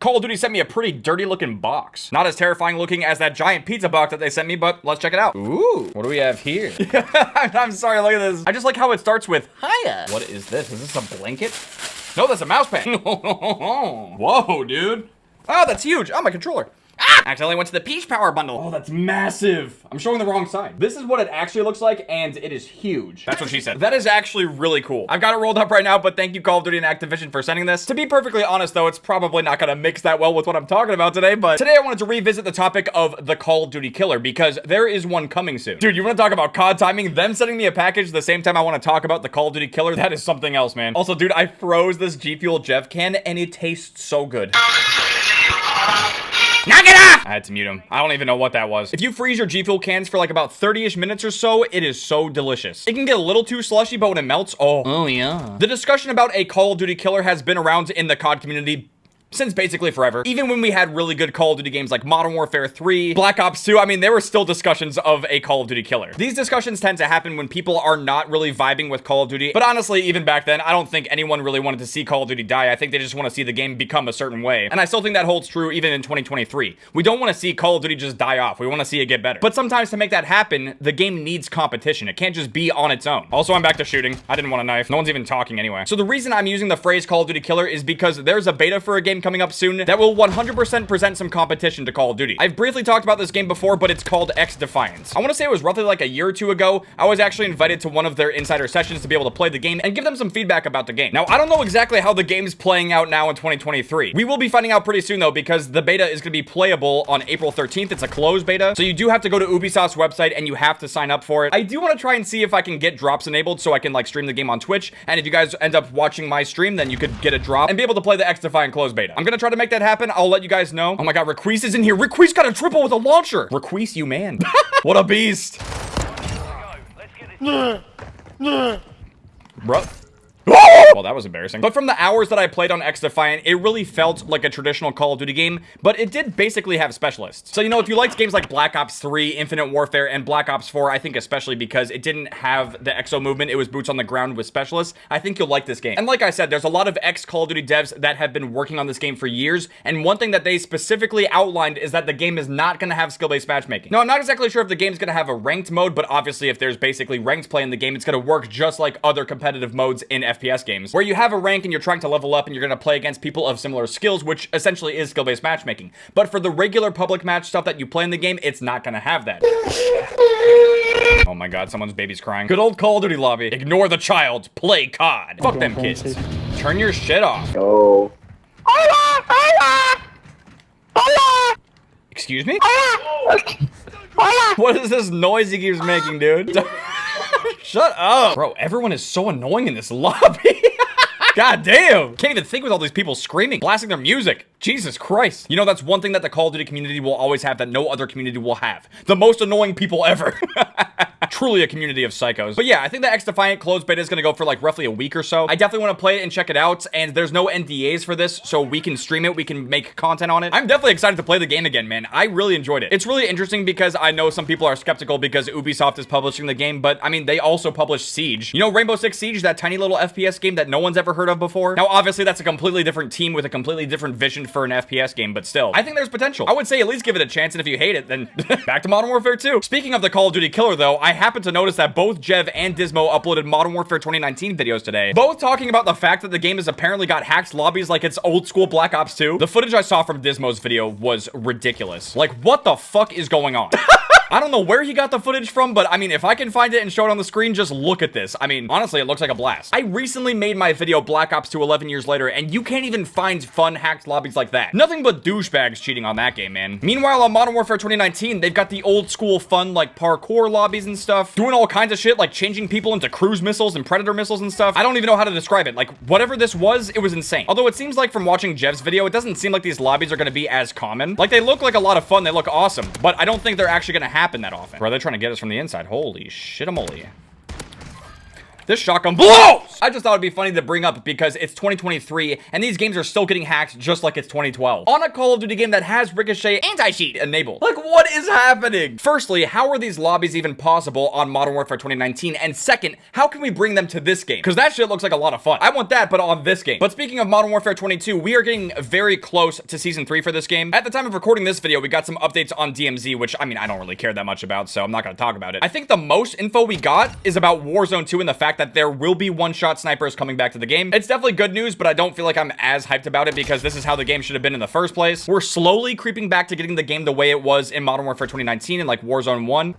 Call of Duty sent me a pretty dirty looking box. Not as terrifying looking as that giant pizza box that they sent me, but let's check it out. Ooh, what do we have here? I'm sorry, look at this. I just like how it starts with, hiya. What is this? Is this a blanket? No, that's a mouse pad. Whoa, dude. Oh, that's huge. Oh, my controller. Ah! Accidentally went to the Peach Power bundle. Oh, that's massive. I'm showing the wrong side. This is what it actually looks like, and it is huge. That's what she said. That is actually really cool. I've got it rolled up right now, but thank you, Call of Duty and Activision, for sending this. To be perfectly honest, though, it's probably not gonna mix that well with what I'm talking about today, but today I wanted to revisit the topic of the Call of Duty killer, because there is one coming soon. Dude, you wanna talk about COD timing? Them sending me a package the same time I wanna talk about the Call of Duty killer? That is something else, man. Also, dude, I froze this G Fuel Jeff can, and it tastes so good. Knock it off! I had to mute him. I don't even know what that was. If you freeze your G Fuel cans for like about 30-ish minutes or so, it is so delicious. It can get a little too slushy, but when it melts, oh yeah. The discussion about a Call of Duty killer has been around in the COD community since basically forever. Even when we had really good Call of Duty games like Modern Warfare 3, Black Ops 2, I mean, there were still discussions of a Call of Duty killer. These discussions tend to happen when people are not really vibing with Call of Duty, but honestly, even back then, I don't think anyone really wanted to see Call of Duty die. I think they just want to see the game become a certain way, and I still think that holds true even in 2023. We don't want to see Call of Duty just die off. We want to see it get better. But sometimes to make that happen, the game needs competition. It can't just be on its own. Also, I'm back to shooting. I didn't want a knife. No one's even talking anyway. So the reason I'm using the phrase Call of Duty killer is because there's a beta for a game coming up soon that will 100% present some competition to Call of Duty. I've briefly talked about this game before, but it's called XDefiant. I want to say it was roughly like a year or two ago. I was actually invited to one of their insider sessions to be able to play the game and give them some feedback about the game. Now, I don't know exactly how the game's playing out now in 2023. We will be finding out pretty soon though, because the beta is going to be playable on April 13th. It's a closed beta, so you do have to go to Ubisoft's website and you have to sign up for it. I do want to try and see if I can get drops enabled so I can like stream the game on Twitch, and if you guys end up watching my stream, then you could get a drop and be able to play the XDefiant Closed Beta. I'm going to try to make that happen. I'll let you guys know. Oh my god, Requise is in here. Requise got a triple with a launcher. Requise, you man. What a beast. Bro. Well, that was embarrassing. But from the hours that I played on XDefiant, it really felt like a traditional Call of Duty game, but it did basically have specialists. So, you know, if you liked games like Black Ops 3, Infinite Warfare, and Black Ops 4, I think especially because it didn't have the exo movement, it was boots on the ground with specialists, I think you'll like this game. And like I said, there's a lot of ex-Call of Duty devs that have been working on this game for years, and one thing that they specifically outlined is that the game is not going to have skill-based matchmaking. Now, I'm not exactly sure if the game's going to have a ranked mode, but obviously if there's basically ranked play in the game, it's going to work just like other competitive modes in FPS games, where you have a rank and you're trying to level up and you're going to play against people of similar skills, which essentially is skill-based matchmaking. But for the regular public match stuff that you play in the game, it's not going to have that. Oh my god, someone's baby's crying. Good old Call of Duty lobby. Ignore the child. Play COD. Fuck them kids. Turn your shit off. Oh. Excuse me? What is this noise he keeps making, dude? Shut up. Bro, everyone is so annoying in this lobby. God damn. Can't even think with all these people screaming, blasting their music. Jesus Christ. You know, that's one thing that the Call of Duty community will always have that no other community will have. The most annoying people ever. Truly a community of psychos. But yeah, I think the XDefiant Closed Beta is going to go for like roughly a week or so. I definitely want to play it and check it out, and there's no NDAs for this, so we can stream it, we can make content on it. I'm definitely excited to play the game again, man. I really enjoyed it. It's really interesting because I know some people are skeptical because Ubisoft is publishing the game, but I mean, they also published Siege. You know Rainbow Six Siege, that tiny little FPS game that no one's ever heard of before? Now, obviously, that's a completely different team with a completely different vision for an FPS game, but still, I think there's potential. I would say at least give it a chance, and if you hate it, then back to Modern Warfare 2. Speaking of the Call of Duty killer, though, I happen to notice that both Jev and Dismo uploaded Modern Warfare 2019 videos today, both talking about the fact that the game has apparently got hacked lobbies like it's old school Black Ops 2. The footage I saw from Dismo's video was ridiculous. Like, what the fuck is going on? I don't know where he got the footage from, but I mean, if I can find it and show it on the screen, just look at this. I mean, honestly, it looks like a blast. I recently made my video Black Ops 2 11 years later, and you can't even find fun hacked lobbies like that. Nothing but douchebags cheating on that game, man. Meanwhile, on Modern Warfare 2019, they've got the old school fun, like parkour lobbies and stuff, doing all kinds of shit, like changing people into cruise missiles and predator missiles and stuff. I don't even know how to describe it. Like, whatever this was, it was insane. Although it seems like from watching Jev's video, it doesn't seem like these lobbies are going to be as common. Like, they look like a lot of fun, they look awesome, but I don't think they're actually going to happen that often. Bro, they're trying to get us from the inside. Holy shit-a-moly. This shotgun blows! I just thought it'd be funny to bring up because it's 2023 and these games are still getting hacked just like it's 2012. On a Call of Duty game that has Ricochet anti-cheat enabled. Like, what is happening? Firstly, how are these lobbies even possible on Modern Warfare 2019? And second, how can we bring them to this game? Because that shit looks like a lot of fun. I want that, but on this game. But speaking of Modern Warfare 22, we are getting very close to Season 3 for this game. At the time of recording this video, we got some updates on DMZ, which, I mean, I don't really care that much about, so I'm not going to talk about it. I think the most info we got is about Warzone 2 and the fact that there will be one-shot snipers coming back to the game. It's definitely good news, but I don't feel like I'm as hyped about it because this is how the game should have been in the first place. We're slowly creeping back to getting the game the way it was in Modern Warfare 2019 and like Warzone 1.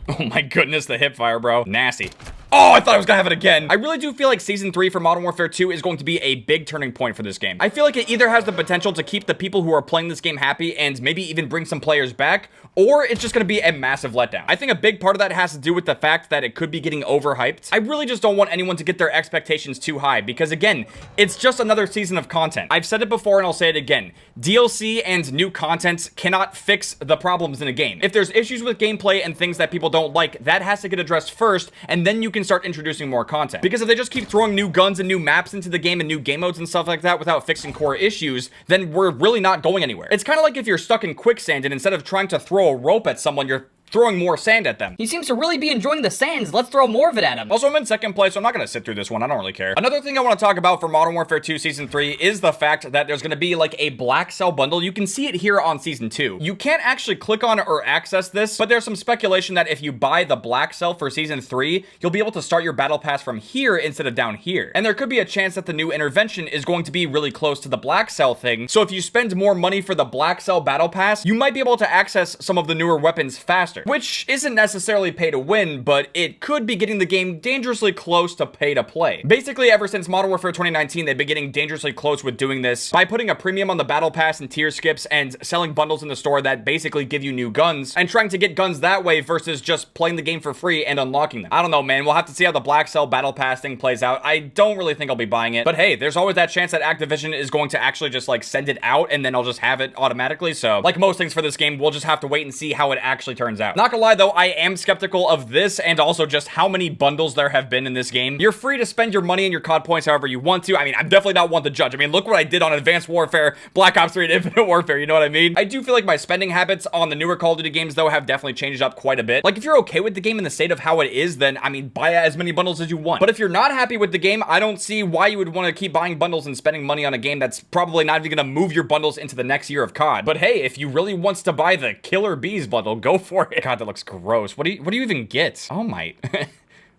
Oh my goodness, the hip fire, bro. Nasty. Oh, I thought I was gonna have it again. I really do feel like Season 3 for Modern Warfare 2 is going to be a big turning point for this game. I feel like it either has the potential to keep the people who are playing this game happy and maybe even bring some players back, or it's just gonna be a massive letdown. I think a big part of that has to do with the fact that it could be getting overhyped. I really just don't want anyone to get their expectations too high because, again, it's just another season of content. I've said it before and I'll say it again. DLC and new content cannot fix the problems in a game. If there's issues with gameplay and things that people don't like, that has to get addressed first, and then you can start introducing more content. Because if they just keep throwing new guns and new maps into the game and new game modes and stuff like that without fixing core issues, then we're really not going anywhere. It's kind of like if you're stuck in quicksand and instead of trying to throw a rope at someone, you're throwing more sand at them. He seems to really be enjoying the sands. Let's throw more of it at him. Also, I'm in second place, so I'm not going to sit through this one. I don't really care. Another thing I want to talk about for Modern Warfare 2 Season 3 is the fact that there's going to be like a Blackcell bundle. You can see it here on Season 2. You can't actually click on or access this, but there's some speculation that if you buy the Blackcell for Season 3, you'll be able to start your battle pass from here instead of down here. And there could be a chance that the new intervention is going to be really close to the Blackcell thing. So if you spend more money for the Blackcell battle pass, you might be able to access some of the newer weapons faster, which isn't necessarily pay to win, but it could be getting the game dangerously close to pay to play. Basically, ever since Modern Warfare 2019, they've been getting dangerously close with doing this by putting a premium on the battle pass and tier skips and selling bundles in the store that basically give you new guns and trying to get guns that way versus just playing the game for free and unlocking them. I don't know, man. We'll have to see how the Blackcell battle pass thing plays out. I don't really think I'll be buying it, but hey, there's always that chance that Activision is going to actually just like send it out and then I'll just have it automatically. So like most things for this game, we'll just have to wait and see how it actually turns out. Not gonna lie though, I am skeptical of this and also just how many bundles there have been in this game. You're free to spend your money and your COD points however you want to. I mean, I'm definitely not one to judge. I mean, look what I did on Advanced Warfare, Black Ops 3, and Infinite Warfare, you know what I mean? I do feel like my spending habits on the newer Call of Duty games though have definitely changed up quite a bit. Like if you're okay with the game in the state of how it is, then I mean, buy as many bundles as you want. But if you're not happy with the game, I don't see why you would want to keep buying bundles and spending money on a game that's probably not even gonna move your bundles into the next year of COD. But hey, if you really wants to buy the Killer Bees bundle, go for it. God, that looks gross. What do you even get? Oh my.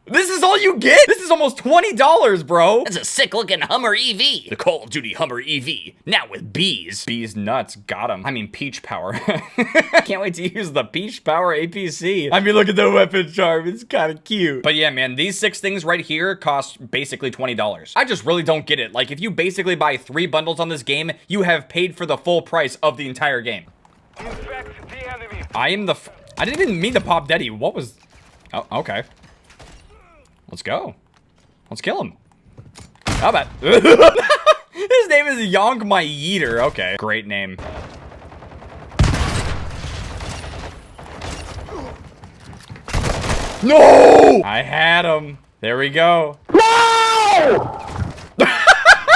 This is all you get? This is almost $20, bro. That's a sick looking Hummer EV. The Call of Duty Hummer EV, now with bees. Bees nuts, got him. I mean, peach power. Can't wait to use the peach power APC. I mean, look at the weapon charm, it's kind of cute. But yeah, man, these 6 things right here cost basically $20. I just really don't get it. Like, if you basically buy 3 bundles on this game, you have paid for the full price of the entire game. Infect the enemy. I didn't even mean to pop Deddy. What was... Oh, okay. Let's go. Let's kill him. How about... His name is Yonk My Yeeter. Okay. Great name. No! I had him. There we go. No!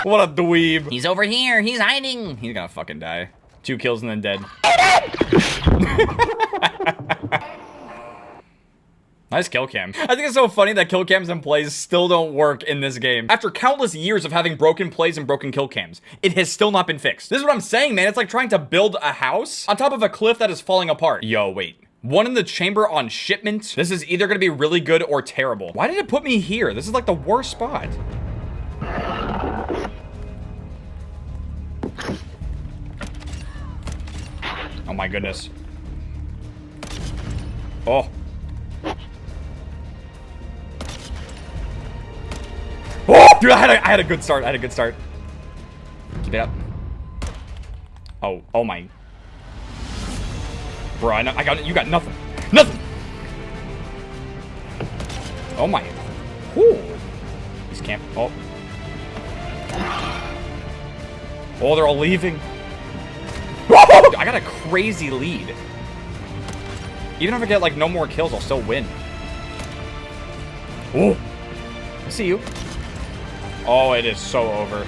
What a dweeb. He's over here. He's hiding. He's gonna fucking die. 2 kills and then dead. Nice kill cam. I think it's so funny that kill cams and plays still don't work in this game. After countless years of having broken plays and broken kill cams, it has still not been fixed. This is what I'm saying, man. It's like trying to build a house on top of a cliff that is falling apart. Yo, wait. One in the chamber on shipment? This is either gonna be really good or terrible. Why did it put me here? This is like the worst spot. Oh my goodness. Oh. Oh! Dude, I had a good start. Keep it up. Oh my. Bro, I got you got nothing. Nothing! Oh my. Whew. He's camping. Oh. Oh, they're all leaving. I got a crazy lead. Even if I get like no more kills, I'll still win. Oh. I see you. Oh, it is so over.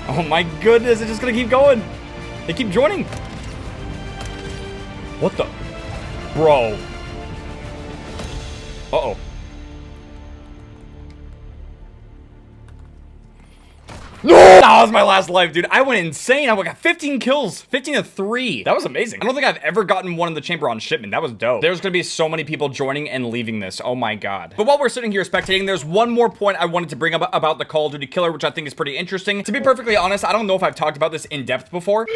Oh my goodness, it's just gonna keep going. They keep joining. What the? Bro. Uh-oh. No! That was my last life, dude. I went insane. I got 15 kills. 15 to 3. That was amazing. I don't think I've ever gotten one in the chamber on shipment. That was dope. There's gonna be so many people joining and leaving this. Oh my god. But while we're sitting here spectating, there's one more point I wanted to bring up about the Call of Duty killer, which I think is pretty interesting. To be perfectly honest, I don't know if I've talked about this in depth before.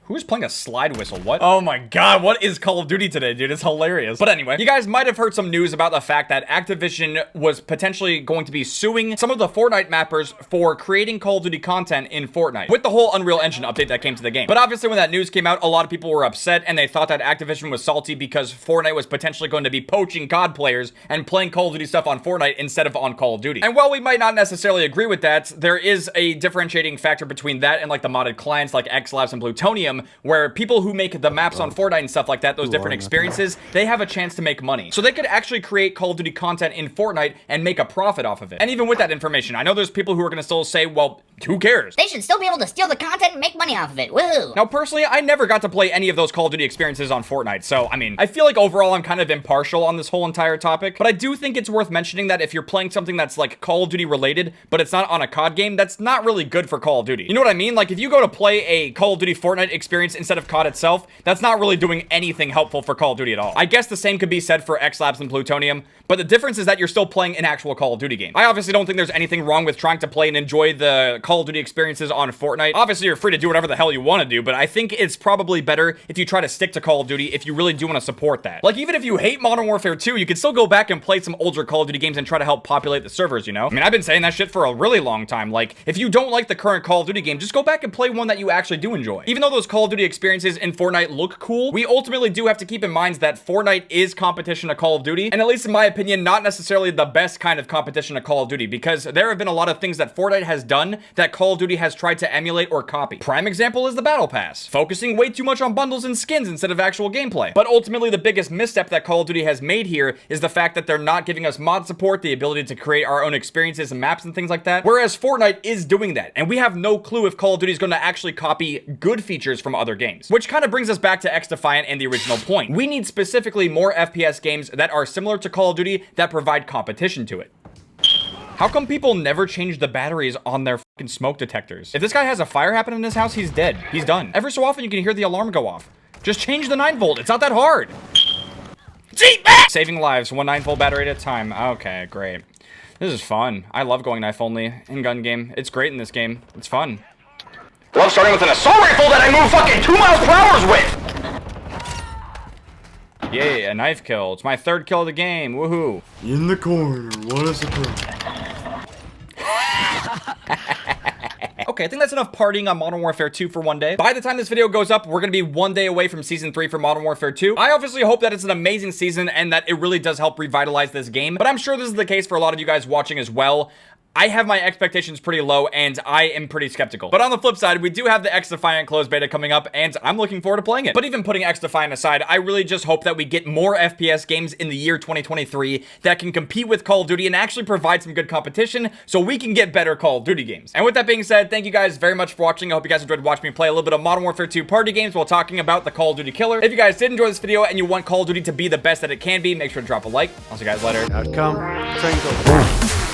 Who's playing a slide whistle? What? Oh my god, what is Call of Duty today, dude? It's hilarious. But anyway, you guys might have heard some news about the fact that Activision was potentially going to be suing some of the Fortnite mappers for creating Call of Duty content in Fortnite with the whole Unreal Engine update that came to the game. But obviously when that news came out, a lot of people were upset and they thought that Activision was salty because Fortnite was potentially going to be poaching COD players and playing Call of Duty stuff on Fortnite instead of on Call of Duty. And while we might not necessarily agree with that, there is a differentiating factor between that and like the modded clients like XLabs and Plutonium, where people who make the maps on Fortnite and stuff like that, those different experiences, they have a chance to make money. So they could actually create Call of Duty content in Fortnite and make a profit off of it. And even with that information, I know there's people who are gonna still say, well, who cares? They should still be able to steal the content and make money off of it. Woo! Now, personally, I never got to play any of those Call of Duty experiences on Fortnite, so, I mean, I feel like overall I'm kind of impartial on this whole entire topic, but I do think it's worth mentioning that if you're playing something that's like Call of Duty related, but it's not on a COD game, that's not really good for Call of Duty. You know what I mean? Like, if you go to play a Call of Duty Fortnite experience instead of COD itself, that's not really doing anything helpful for Call of Duty at all. I guess the same could be said for XLabs and Plutonium, but the difference is that you're still playing an actual Call of Duty game. I obviously don't think there's anything wrong with trying to play and enjoy the Call of Duty experiences on Fortnite. Obviously, you're free to do whatever the hell you want to do, but I think it's probably better if you try to stick to Call of Duty if you really do want to support that. Like, even if you hate Modern Warfare 2, you can still go back and play some older Call of Duty games and try to help populate the servers, you know? I mean, I've been saying that shit for a really long time. Like, if you don't like the current Call of Duty game, just go back and play one that you actually do enjoy. Even though those Call of Duty experiences in Fortnite look cool, we ultimately do have to keep in mind that Fortnite is competition to Call of Duty, and at least in my opinion, not necessarily the best kind of competition to Call of Duty, because there have been a lot of things that Fortnite has done that Call of Duty has tried to emulate or copy. Prime example is the Battle Pass, focusing way too much on bundles and skins instead of actual gameplay. But ultimately, the biggest misstep that Call of Duty has made here is the fact that they're not giving us mod support, the ability to create our own experiences and maps and things like that, whereas Fortnite is doing that, and we have no clue if Call of Duty is going to actually copy good features from other games. Which kind of brings us back to XDefiant and the original point. We need specifically more FPS games that are similar to Call of Duty that provide competition to it. How come people never change the batteries on their fucking smoke detectors? If this guy has a fire happen in his house, he's dead. He's done. Every so often you can hear the alarm go off. Just change the 9-volt. It's not that hard. Saving lives, one 9-volt battery at a time. Okay, great. This is fun. I love going knife only in gun game. It's great in this game. It's fun. Love starting with an assault rifle that I move fucking 2 miles per hour with! Yay, a knife kill. It's my 3rd kill of the game. Woohoo. In the corner, what a surprise. Okay, I think that's enough partying on Modern Warfare 2 for one day. By the time this video goes up, we're gonna be 1 day away from Season 3 for Modern Warfare 2. I obviously hope that it's an amazing season and that it really does help revitalize this game, but I'm sure this is the case for a lot of you guys watching as well. I have my expectations pretty low, and I am pretty skeptical. But on the flip side, we do have the XDefiant Closed Beta coming up, and I'm looking forward to playing it. But even putting XDefiant aside, I really just hope that we get more FPS games in the year 2023 that can compete with Call of Duty and actually provide some good competition so we can get better Call of Duty games. And with that being said, thank you guys very much for watching. I hope you guys enjoyed watching me play a little bit of Modern Warfare 2 party games while talking about the Call of Duty killer. If you guys did enjoy this video and you want Call of Duty to be the best that it can be, make sure to drop a like. I'll see you guys later. Outcome, Tango.